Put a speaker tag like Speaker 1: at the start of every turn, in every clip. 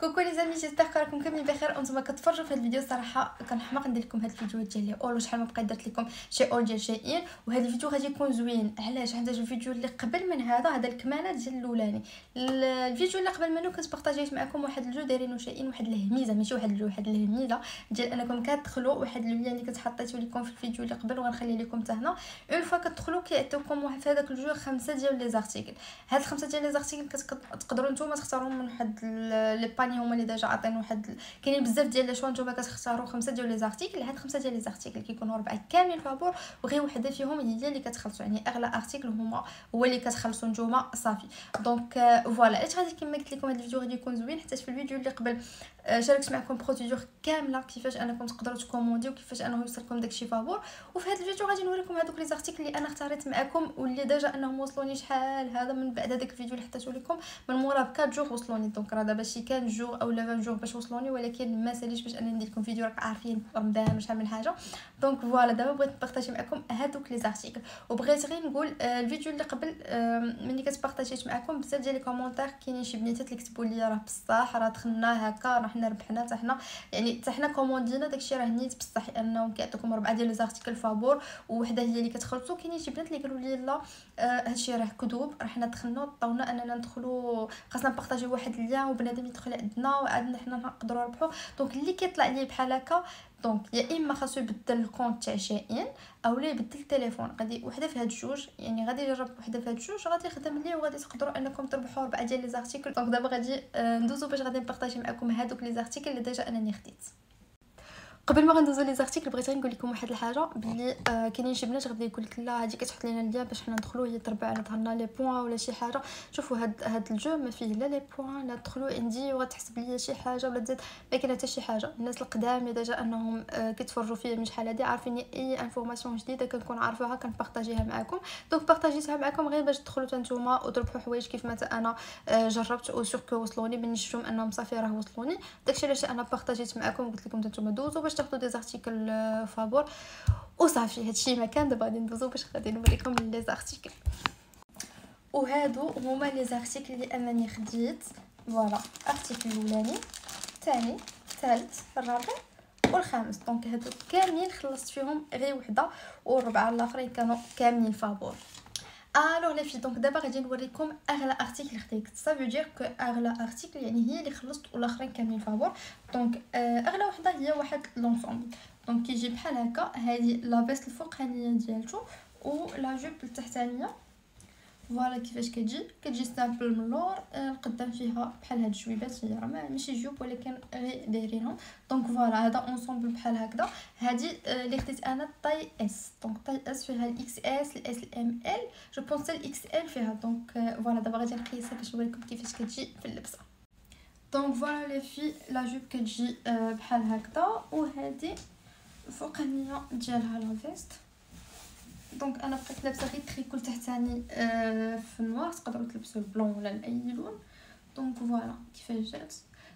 Speaker 1: كوكو لي زامي جيسبر راكم كاملين بخير. انتما كتفرجوا في هذا الفيديو. صراحه كنحماق ندير لكم هذا الفيديوهات ديال اول شحال ما بقيت درت لكم شي اول ديال شيئين، وهذا الفيديو غادي يكون زوين. علاش؟ حيت الفيديو اللي قبل من هذا الكماله ديال الاولاني. الفيديو اللي قبل منه كنت بارطاجيت معكم واحد الجو دايرينو شيئين، واحد الهميزه، ماشي واحد الجو، واحد الهميزه ديال انكم كتدخلوا واحد اللين اللي كنت حطيته لكم في الفيديو اللي قبل، وغنخلي لكم حتى هنا. اون فوا كتدخلوا كيعطيوكم واحد في هذاك الجو 5 ديال لي زارتيكل. هاد الخمسه ديال لي زارتيكل كتقدروا نتوما تختاروا من واحد لي باني هما اللي ديجا عاطين واحد، كاينين بزاف ديال لي شوا. نتوما كتختاروا 5 ديال لي زارتيكل. هاد 5 ديال لي زارتيكل كيكونوا 4 كاملين فابور، وغير وحده فيهم هي اللي كتخلصوا، يعني اغلى ارتيكل هو اللي كتخلصوا نتوما صافي. دونك فوالا، علاش غادي كما قلت لكم هذا الفيديو غادي يكون زوين، حتى في الفيديو اللي قبل شاركت معكم بروسيدور كامله كيفاش انكم تقدروا تكومونديو وكيفاش انه يوصلكم داكشي فابور. وفي هذا الفيديو غادي نوريكم هذوك لي زارتيكل اللي انا اختاريت معكم، واللي ديجا انهم وصلوني شحال هذا من بعد هذاك الفيديو اللي حطيته لكم من مورا ب 4 جوغ وصلوني. دونك راه دابا شي كان جوغ او 20 جوغ باش وصلوني، ولكن ما ساليش باش انا ندير لكم فيديو، راك عارفين رمضان وشحال من حاجه. دونك فوالا، دابا بغيت نبارطاجي معكم هذوك لي زارتيكل. وبغيت غير نقول الفيديو اللي قبل ملي كتبارطاجيت معكم بزاف ديال لي كومونتير، كاينين شي بنيتات اللي كتبوا لي راه بصح راه دخلنا هكا، راه حنا ربحنا حتى حنا، يعني حتى حنا كوموندينا داكشي راه نيت بصح، انهم كيعطيكم 4 ديال لي زارتيكل فابور ووحده هي اللي كتخلصوا. كاينين شي بنات اللي قالوا لي لا هادشي راه كذوب، راه حنا دخلنا طاونا اننا ندخلوا، خاصنا نبارطاجيو واحد اللين وبنادم يدخل عندنا وعاد حنا نقدروا نربحوا. دونك اللي كيطلع لي بحال هكا، دونك يا اما خاصو يبدل الكونت تاع شائن او لا يبدل التليفون. غادي وحده في هاد الجوج، يعني غادي يجرب وحده في هاد الجوج، غادي يخدم ليه وغادي تقدروا انكم تربحوا 4 ديال لي زارتيكل. دونك دابا غادي ندوزو باش غادي نبارطاجي معكم هادوك لي زارتيكل اللي ديجا انني خديت. قبل ما غندوزو لي زارتيكل بغيت غير نقول لكم واحد الحاجه، بلي كاينين شي بنات غادي يقول لك لا هادي كتحط لينا اللين باش حنا ندخلوا هي تربع على ظهرنا لي بوين ولا شي حاجه. شوفوا هاد الجو ما فيه لا لي بوين لا تدخلوا عندي وغتحسب ليا شي حاجه ولا تزيد، ما كاين حتى شي حاجه. الناس القدام اللي ديجا انهم كيتفرجوا فيا من شحال هادي عارفين اي انفورماسيون جديده كنكون عارفاها كنبارطاجيها معكم. دونك بارطاجيتها معكم غير باش تدخلوا حتى نتوما وتربحوا حوايج كيف ما انا جربت وسوركو وصلوني من شفتهم انهم صافي راه وصلوني. داكشي علاش انا بارطاجيت معكم وقلت لكم نتوما دوزوا باش تاخذوا دي زارتيكل فابور وصافي. هادشي ما كان. دابا غادي ندوزو باش غادي نوريكم لي زارتيكل. وهادو هما لي زارتيكل اللي انني خديت. فوالا، ارتيكل الاولاني، الثاني، الثالث، الرابع والخامس. دونك هادو كاملين خلصت فيهم غير وحده، والربعه الاخرين كانوا كاملين فابور. الوغ لي في، دونك دابا غادي نوريكم اغلى ارتيكل خديت. سا فو دير كو اغلى ارتيكل يعني هي اللي خلصت والاخرين كاملين فابور. دونك اغلى وحده هي واحد لونسومبل. دونك كيجي بحال هكا، هذه لا فيست الفوقانيه ديالته ولا جوب التحتانيه. فوالا كيفاش كتجي سامبل من اللور. القدام فيها بحال هاد الجويبات، هي راه ماشي جوب ولكن غير دايرينهم. دونك فوالا هذا اونسومبل بحال هكذا. هذه اللي خديت انا طاي اس. دونك طاي اس فيها الاكس اس، الاس، الام ال، جو بونس الاكس ال فيها. دونك فوالا دابا غادي نقيسها باش نوريكم كيفاش كتجي في اللبسه. دونك فوالا لي في، لا جوب كتجي بحال هكذا، وهذه الفوقانيه ديالها لا فيست. دونك انا بقيت لابسه غير تريكول تحتاني في النوار، تقدروا تلبسوا البلون ولا اي لون. دونك فوالا كيفاش جات.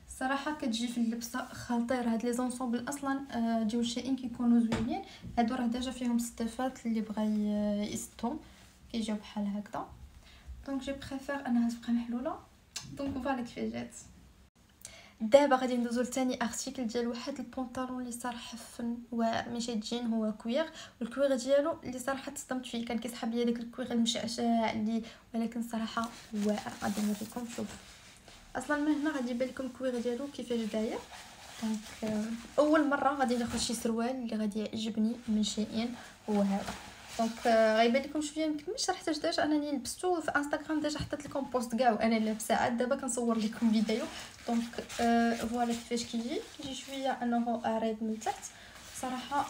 Speaker 1: الصراحه كتجي في اللبسه خطير. هاد لي زونسومبل اصلا ديال شيئين كيكونوا زوينين. هادو راه ديجا فيهم ستافات اللي بغى يستهم كيجيو بحال هكذا. دونك جي بريفير انها تبقى محلوله. دونك فوالا كيفاش جات. دابا غادي ندوزو لثاني ارتيكل ديال واحد البونطالون اللي صراحه فن واعر، ماشي جين، هو كوير. والكوير ديالو اللي صراحه تصدمت فيه، كان كيسحب ليا داك الكوير المشعشع اللي، ولكن صراحه واعر. غادي نوريكم. شوف اصلا من هنا غادي يبان لكم الكوير ديالو كيفاش داير. دونك اول مره غادي ناخذ شي سروال اللي غادي يعجبني من شيئين هو هذا. دونك غيبان لكم شويه مكملش، راه حتى ديجا انني لبستو في انستغرام، ديجا حطيت لكم بوست كاع وانا لابسه، عاد دابا كنصور لكم فيديو. دونك فوالا كيفاش كيجي شويه انه عريض من التحت صراحه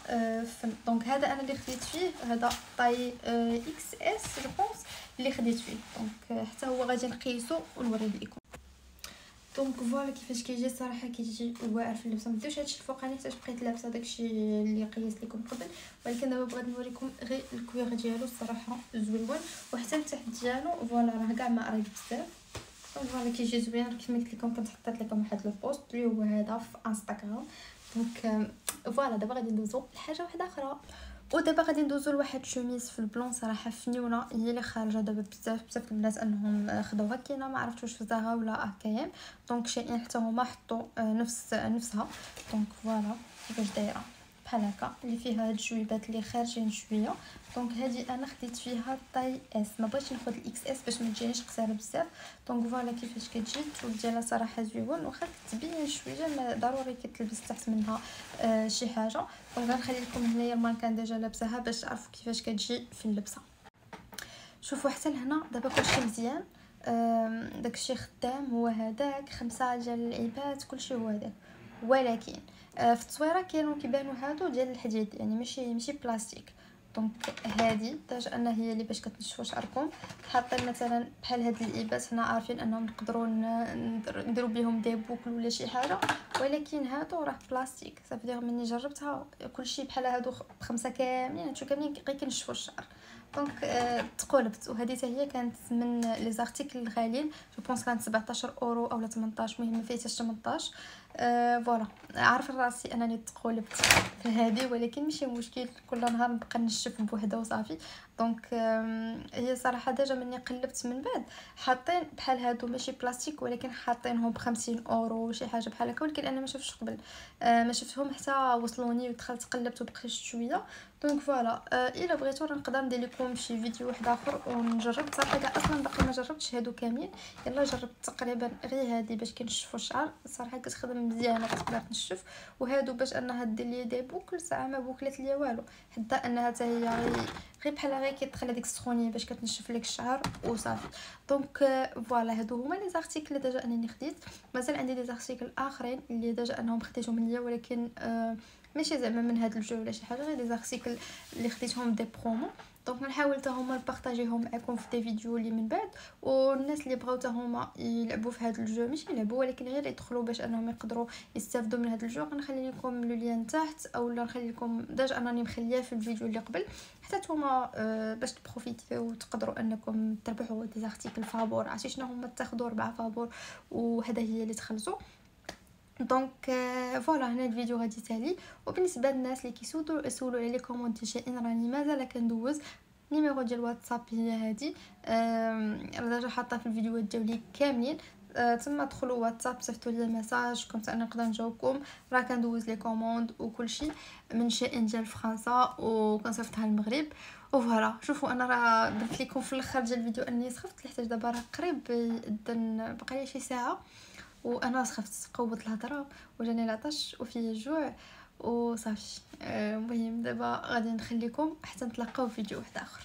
Speaker 1: فن. دونك هذا انا اللي خديت فيه، هذا طاي اكس اس جو بونس اللي خديت فيه. دونك حتى هو غادي نقيسو ونوريه لكم. دونك فوالا كيفاش كيجي. صراحه كيجي واعر في اللبسه. ما ديروش هادشي الفوقاني حتى بقيت لابسه داكشي اللي قيست لكم قبل، ولكن دابا بغيت نوريكم غير الكوير ديالو. الصراحه زوين، وحتى التحت ديالو فوالا راه كاع ما قريب بزاف. دونك فوالا كيجي زوين. كيما قلت لكم كنت حطيت لكم واحد البوست اللي هو هذا في انستغرام. دونك فوالا دابا غادي ندوزو لحاجه واحده اخرى. ودابا غادي ندوزو لواحد شوميز في البلون صراحه فنيونه، هي اللي خارجه دابا بزاف البنات انهم خداوها، كاينه ما عرفتش واش في زاغا ولا كاين. دونك شيئين حتى هما حطوا نفسها. دونك فوالا كيفاش دايره بحال هكا اللي فيها هاد الجويبات اللي خارجين شويه. دونك هذه انا خديت فيها طاي اس، ما بغيتش ناخذ الاكس اس باش ما تجينيش قصيره بزاف. دونك فوالا كيفاش كتجي الطول ديالها صراحه زوين، واخا كتبين شويه ما ضروري كتلبس تحت منها شي حاجه. دونك غنخلي لكم هنايا الماركان ديجا لابساها باش تعرفوا كيفاش كتجي في اللبسه. شوفوا حتى لهنا دابا كلشي مزيان، داكشي خدام هو هذاك 5 ديال العيبات كلشي هو هذاك. ولكن في التصويره كانوا كيبانوا هادو ديال الحديد يعني ماشي بلاستيك. دونك هذه حتى ان هي اللي باش كتنشفوا شعركم. حاطين مثلا بحال هاد الايبات هنا عارفين انهم نقدروا نديروا بهم دي بوكل ولا شي حاجه، ولكن هادو راه بلاستيك. صافي ملي جربتها كلشي بحال هادو ب5 كاملين هادشي كاملين غير كينشفوا الشعر. دونك تقولبت. وهذه حتى هي كانت من لي زارتيكل الغاليين، جو بونس كانت 17 اورو اولا 18، المهم فيه حتى 18. فوالا عارفه راسي انني تقولبت في هذه، ولكن ماشي مشكل، كل نهار نبقى نشف بوحده وصافي. دونك هي صراحه ديجا مني قلبت من بعد حاطين بحال هادو ماشي بلاستيك، ولكن حاطينهم ب50 اورو شي حاجه بحال هكا، ولكن انا ما شفتش قبل، ما شفتهم حتى وصلوني ودخلت قلبت وبقيت شويه. دونك فوالا الا بغيتو نقدر ندير لكم شي فيديو واحد اخر ونجرب. صراحه كاع اصلا باقي ما جربتش هادو كاملين، يلا جربت تقريبا غير هادي باش كنشفوا الشعر. الصراحه كتخدم مزيانه كتقدر تنشف، وهادو باش انها دير لي دي بوكل ساعه ما بوكلت ليا والو، حتى انها حتى هي غير بحال غير كيدخل هذيك السخونيه باش كتنشف لك الشعر وصافي. دونك فوالا هادو هما لي زارتيكل ديجا انني خديت. مازال عندي دي زارتيكل اخرين اللي ديجا انهم خديتهم ليا، ولكن ماشي زعما من هاد الجو ولا شي حاجه، غير دي زارتيكل اللي خديتهم دي برومو. دونك نحاول حتى هما نبارطاجيهم معكم في دي فيديو اللي من بعد. والناس اللي بغاو حتى هما يلعبوا في هاد الجو، ماشي يلعبوا ولكن غير يدخلوا باش انهم يقدروا يستافدوا من هاد الجو، غنخلي لكم لو لين تحت اولا نخلي لكم ديجا انني مخليه في الفيديو اللي قبل، حتى نتوما باش تبروفيتيو وتقدروا انكم تربحوا دي زارتيكل فابور. عرفتي شنو هما؟ تاخذوا 4 فابور وهذا هي اللي تخلصوا. دونك فوالا هنا الفيديو غادي تالي. وبالنسبه للناس اللي يسولوا على لي كومونت شيئين، راني مازال كندوز نيميرو ديال واتساب هي هذه، راه ديجا حاطه في الفيديوهات ديالي كاملين. تما دخلوا واتساب صيفطوا لي ميساج كنت انا نقدر نجاوبكم. راه كندوز لي كوموند وكلشي من شيئين ديال فرنسا وكنصيفطها للمغرب. وفوالا شوفوا انا راه درت لكم في الاخر ديال الفيديو اني سخفت لحتاج دابا راه قريب يدن بقى لي شي ساعه وانا سخفت قوه الهضره وجاني العطش وفي الجوع وصافي. المهم دابا غادي نخليكم حتى نتلاقاو في فيديو واحد اخر.